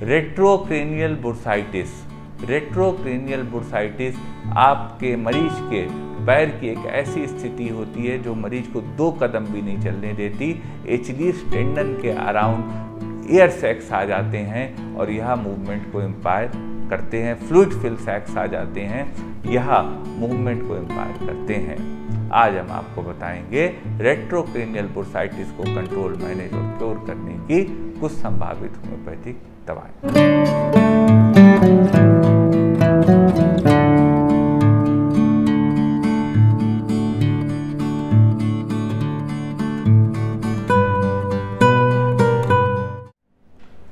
रेट्रोक्रेनियल बुर्साइटिस। रेट्रोक्रेनियल बुर्साइटिस आपके मरीज के पैर की एक ऐसी स्थिति होती है जो मरीज को 2 कदम भी नहीं चलने देती। एचलीस टेंडन के अराउंड एयर सैक्स आ जाते हैं और यह मूवमेंट को इम्पायर करते हैं। फ्लूइड फिल सैक्स आ जाते हैं, यह मूवमेंट को इम्पायर करते हैं। आज हम आपको बताएंगे रेट्रोक्रेनियल बुर्साइटिस को कंट्रोल, मैनेज और क्योर करने की कुछ संभावित होम्योपैथिक दवाएं।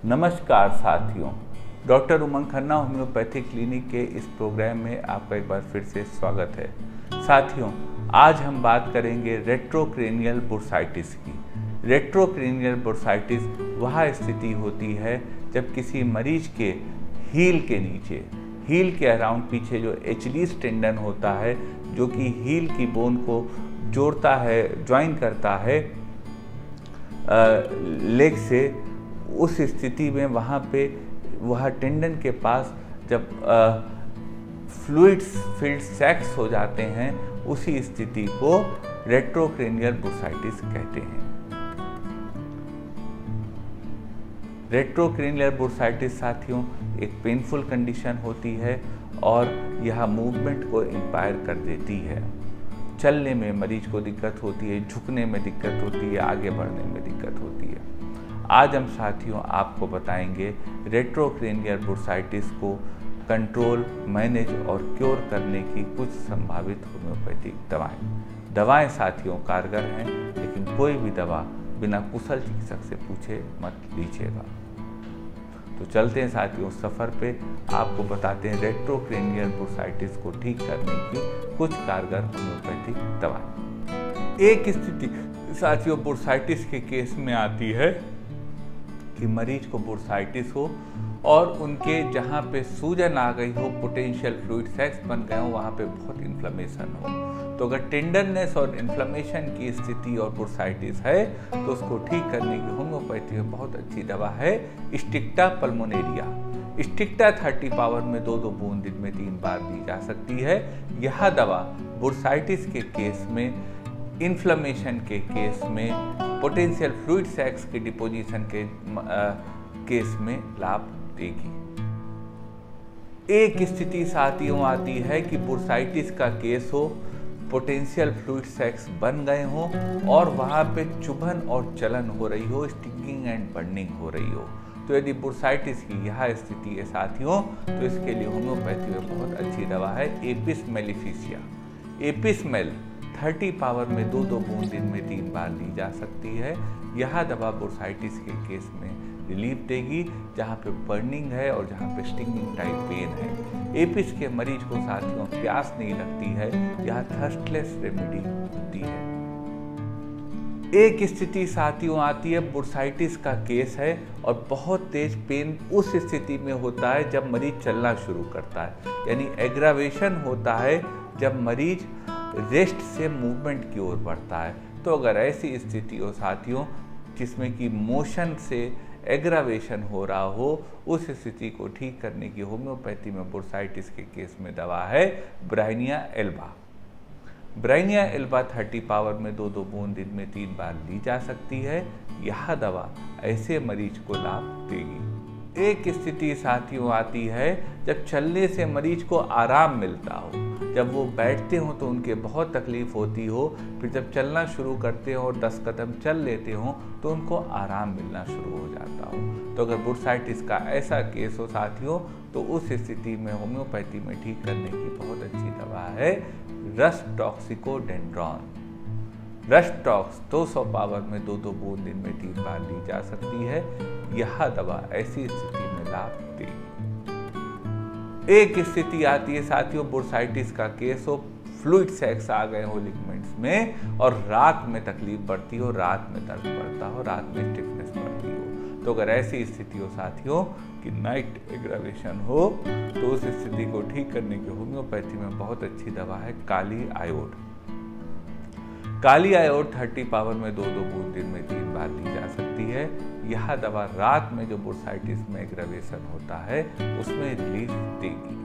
नमस्कार साथियों, डॉक्टर उमंग खन्ना होम्योपैथिक क्लिनिक के इस प्रोग्राम में आपका एक बार फिर से स्वागत है। साथियों, आज हम बात करेंगे रेट्रोक्रेनियल बुर्साइटिस की। रेट्रोक्रेनियल बुर्साइटिस वह स्थिति होती है जब किसी मरीज के हील के नीचे, हील के अराउंड पीछे जो एचलीस टेंडन होता है जो कि हील की बोन को जोड़ता है, ज्वाइन करता है लेग से, उस स्थिति में वहाँ पे वह टेंडन के पास जब फ्लूइड्स फिल्ड सैक्स हो जाते हैं, उसी स्थिति को रेट्रोक्रेनियल बुर्साइटिस कहते हैं। रेट्रोक्रेनियल बुर्साइटिस साथियों एक पेनफुल कंडीशन होती है और यह मूवमेंट को इम्पायर कर देती है। चलने में मरीज को दिक्कत होती है, झुकने में दिक्कत होती है, आगे बढ़ने में दिक्कत होती है। आज हम साथियों आपको बताएंगे रेट्रोक्रेनियल बुर्साइटिस को कंट्रोल, मैनेज और क्योर करने की कुछ संभावित होम्योपैथिक दवाएं साथियों कारगर हैं, लेकिन कोई भी दवा बिना कुशल चिकित्सक से पूछे मत लीजिएगा। तो चलते हैं साथियों सफ़र पे, आपको बताते हैं रेट्रोक्रेनियल बुर्साइटिस को ठीक करने की कुछ कारगर होम्योपैथिक दवाएं। एक स्थिति साथियों बुर्साइटिस के केस में आती है कि मरीज को बुर्साइटिस हो और उनके जहाँ पे सूजन आ गई हो, पोटेंशियल फ्लूइड सैक्स बन गए हो, वहाँ पे बहुत इन्फ्लेमेशन हो। तो अगर टेंडरनेस और इन्फ्लेमेशन की स्थिति और बुर्साइटिस है तो उसको ठीक करने की होम्योपैथी में बहुत अच्छी दवा है स्टिक्टा पल्मोनेरिया। स्टिक्टा 30 पावर में 2-2 बूंद दिन में 3 बार दी जा सकती है। यह दवा बुर्साइटिस के केस में, इन्फ्लेमेशन के केस में, पोटेंशियल फ्लूइड सैक्स के डिपोजिशन के केस में लाभ देगी। एक स्थिति साथियों आती है कि बुर्साइटिस का केस हो, पोटेंशियल फ्लूइड सैक्स बन गए हों और वहाँ पे चुभन और जलन हो रही हो, स्टिकिंग एंड बर्निंग हो रही हो। तो यदि बुर्साइटिस की यह स्थिति है साथियों, तो इसके लिए होम्योपैथी में बहुत अच्छी दवा है एपिस मेलिफिशिया। एपिस मेल 30 पावर में 2-2 बूंद दिन में 3 बार ली जा सकती है। यह दवा बुर्साइटिस के केस में रिलीफ देगी जहाँ पे बर्निंग है और जहाँ पे स्टिंगिंग टाइप पेन है। एपिस के मरीज को साथियों प्यास नहीं लगती है, यह थर्स्टलेस रेमेडी होती है। एक स्थिति साथियों आती है बुर्साइटिस का केस है और बहुत तेज पेन उस स्थिति में होता है जब मरीज चलना शुरू करता है, यानी एग्रावेशन होता है जब मरीज रेस्ट से मूवमेंट की ओर बढ़ता है। तो अगर ऐसी स्थिति हो साथियों जिसमें कि मोशन से एग्रावेशन हो रहा हो, उस स्थिति को ठीक करने की होम्योपैथी में बुर्साइटिस के केस में दवा है Bryonia Elba. Bryonia Elba 30 power में 2-2 बूंद दिन में 3 बार ली जा सकती है। यह दवा ऐसे मरीज को लाभ देगी। एक स्थिति साथियों आती है जब चलने से मरीज को आराम मिलता हो, जब वो बैठते हो तो उनके बहुत तकलीफ होती हो, फिर जब चलना शुरू करते हो और 10 कदम चल लेते हो तो उनको आराम मिलना शुरू हो जाता हो। तो अगर बुर्साइटिस का ऐसा केस हो साथियों, तो उस स्थिति में होम्योपैथी में ठीक करने की बहुत अच्छी दवा है रसटॉक्सिकोडेंड्रॉन। रसटॉक्स 200 पावर में 2-2 बूंद दिन में 3 बार ली जा सकती है। यह दवा ऐसी स्थिति में लाभ देगी। एक स्थिति आती है साथियों बुर्साइटिस का केस हो, फ्लूइड सैक्स आ गए हो लिगामेंट्स में और रात में तकलीफ बढ़ती हो, रात में दर्द बढ़ता हो, रात में स्टिफनेस बढ़ती हो। तो अगर ऐसी स्थिति हो साथियों कि नाइट एग्रावेशन हो, तो उस स्थिति को ठीक करने की होम्योपैथी में बहुत अच्छी दवा है काली आयोड। काली आयोड 30 पावर में 2-2 बूंद दिन में 3 बार ली जा सकती है। यह दवा रात में जो बुर्साइटिस में एग्रावेशन होता है उसमें रिलीफ देगी।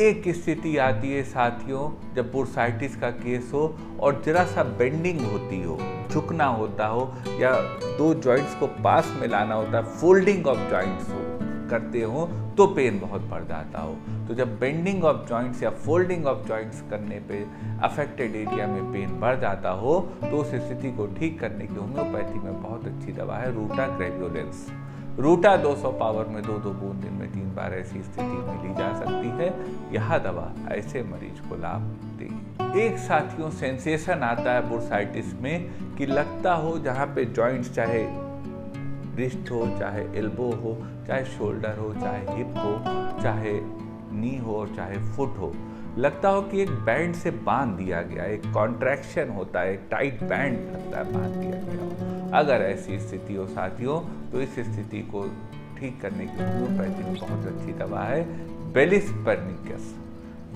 एक स्थिति आती है साथियों, जब बुर्साइटिस का केस हो और जरा सा बेंडिंग होती हो, झुकना होता हो या दो जॉइंट्स को पास में लाना होता है, फोल्डिंग ऑफ जॉइंट्स हो करते हो तो पेन बहुत बढ़ जाता हो। तो जब बेंडिंग ऑफ जॉइंट्स या फोल्डिंग ऑफ जॉइंट्स करने पे अफेक्टेड एरिया में पेन बढ़ जाता हो तो उस स्थिति को ठीक करने की होम्योपैथी में बहुत अच्छी दवा है रूटा ग्रेजुलेंस। रूटा 200 पावर में 2-2 बूंद दिन में 3 बार ऐसी स्थिति में ली जा सकती है। यह दवा ऐसे मरीज को लाभ देगी। एक साथियों सेंसेशन आता है बुर्साइटिस में कि लगता हो जहाँ पे जॉइंट्स चाहे रिस्ट हो, चाहे एल्बो हो, चाहे शोल्डर हो, चाहे हिप हो, चाहे नी हो, चाहे फुट हो, लगता हो कि एक बैंड से बांध दिया गया, एक कॉन्ट्रैक्शन होता है, एक टाइट बैंड लगता है बांध दिया गया। अगर ऐसी स्थिति हो साथियों तो इस स्थिति को ठीक करने की होम्योपैथी में बहुत अच्छी दवा है बेलिस पर्निकस।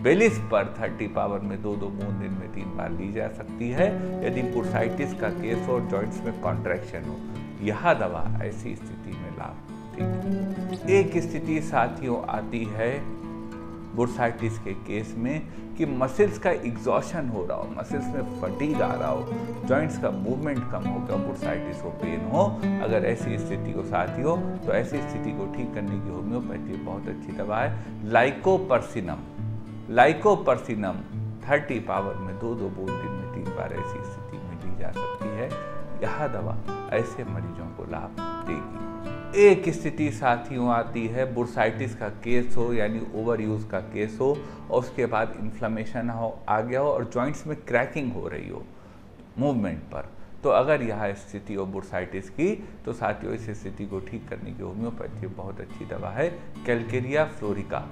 बेलिस पर 30 पावर में 2-2 बूंद दिन में 3 बार ली जा सकती है यदि बुर्साइटिस का केस हो और जॉइंट्स में कॉन्ट्रैक्शन हो। यह दवा ऐसी स्थिति में लाभ देगी। एक स्थिति साथियों आती है बुर्साइटिस के केस में कि मसल्स का एग्जॉशन हो रहा हो, मसल्स में फटीग आ रहा हो, जॉइंट्स का मूवमेंट कम हो गया, बुर्साइटिस हो, पेन हो। अगर ऐसी स्थिति हो साथियों तो ऐसी स्थिति को ठीक करने की होम्योपैथी बहुत अच्छी दवा है लाइकोपर्सिनम। लाइकोपर्सिनम 30 पावर में 2-2 बूंद दिन में 3 बार ऐसी स्थिति में ली जा सकती है। यह दवा ऐसे मरीजों को लाभ देगी। एक स्थिति साथियों आती है बुर्साइटिस का केस हो यानी ओवर यूज का केस हो और उसके बाद इन्फ्लेमेशन हो आ गया हो और जॉइंट्स में क्रैकिंग हो रही हो मूवमेंट पर। तो अगर यह स्थिति हो बुर्साइटिस की तो साथियों इस स्थिति को ठीक करने की होम्योपैथी बहुत अच्छी दवा है Calcarea fluorica.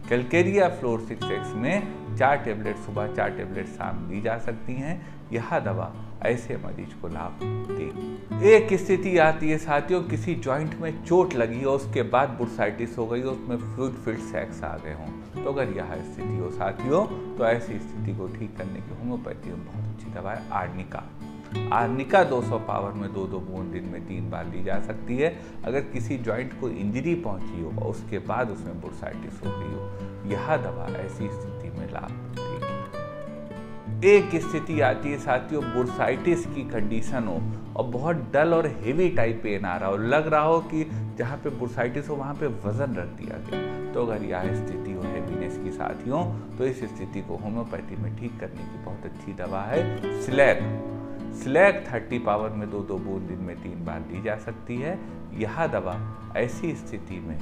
Calcarea floor 6X में 4 टैबलेट सुबह 4 टैबलेट शाम ली जा सकती हैं। यह दवा ऐसे मरीज को लाभ देगी। एक स्थिति आती है साथियों किसी जॉइंट में चोट लगी हो उसके बाद बुर्साइटिस हो गई हो, उसमें फ्लूइड फिल्ड सैक्स आ गए हों। तो अगर यह स्थिति हो साथियों तो ऐसी स्थिति को ठीक करने की होम्योपैथी में बहुत अच्छी दवा है आर्निका। आर्निका 200 पावर में 2-2 बूंद दिन में 3 बार ली जा सकती है। अगर किसी जॉइंट को इंजरी पहुंची हो और उसके बाद उसमें बुर्साइटिस हो गई हो, यह दवा ऐसी स्थिति में लाभ देगी। एक स्थिति आती है साथियों बुर्साइटिस की कंडीशन हो और बहुत डल और हेवी टाइप पेन आ रहा हो, लग रहा हो कि जहाँ पे बुर्साइटिस हो वहाँ पे वजन रख दिया गया। तो अगर यह स्थिति हो हेवीनेस की साथियों तो इस स्थिति को होम्योपैथी में ठीक करने की बहुत अच्छी दवा है स्लैक 30 पावर में 2-2 बूंद दिन में 3 बार ली जा सकती है। यह दवा ऐसी स्थिति में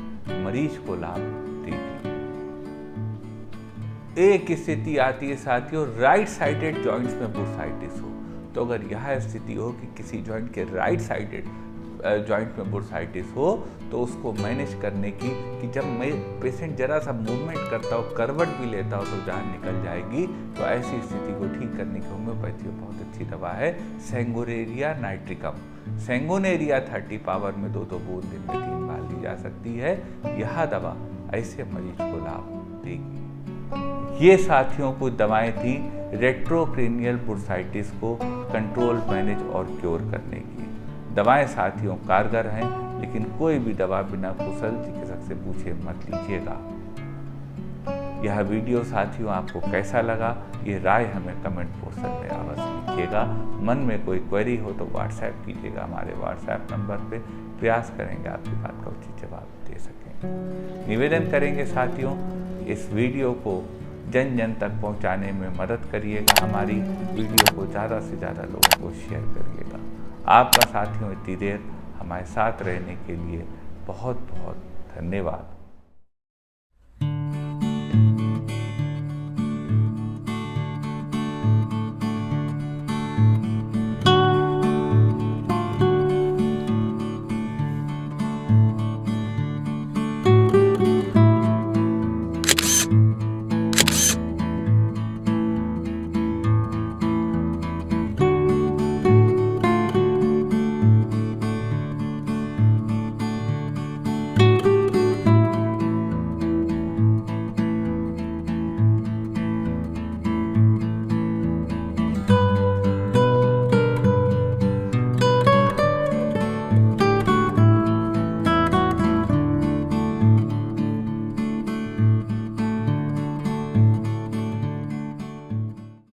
मरीज को लाभ देगी। एक स्थिति आती है साथियों राइट साइडेड जॉइंट्स में बुर्साइटिस हो। तो अगर यह स्थिति हो कि किसी जॉइंट के राइट साइडेड जॉइंट में बुर्साइटिस हो तो उसको मैनेज करने की कि जब मैं पेशेंट जरा सा मूवमेंट करता हो, करवट भी लेता हो तो जान निकल जाएगी। तो ऐसी स्थिति को ठीक करने की होम्योपैथी में बहुत अच्छी दवा है सैंगोनेरिया नाइट्रिकम। सैंगोनेरिया 30 पावर में 2-2 बूंद दिन में 3 बार ली जा सकती है। यह दवा ऐसे मरीज को लाभ देगी। ये साथियों कुछ दवाएं थी रेट्रोक्रेनियल बुर्साइटिस को कंट्रोल, मैनेज और क्योर करने की। दवाएं साथियों कारगर हैं लेकिन कोई भी दवा बिना कुशल चिकित्सक से पूछे मत लीजिएगा। यह वीडियो साथियों आपको कैसा लगा ये राय हमें कमेंट पोर्शन में अवश्य लिखिएगा। मन में कोई क्वेरी हो तो व्हाट्सएप कीजिएगा हमारे व्हाट्सएप नंबर पे। प्रयास करेंगे आपकी बात का उचित जवाब दे सकें। निवेदन करेंगे साथियों इस वीडियो को जन जन तक पहुंचाने में मदद करिएगा। हमारी वीडियो को ज़्यादा से ज़्यादा लोगों को शेयर करिएगा। आपका साथियों इतनी देर हमारे साथ रहने के लिए बहुत बहुत धन्यवाद।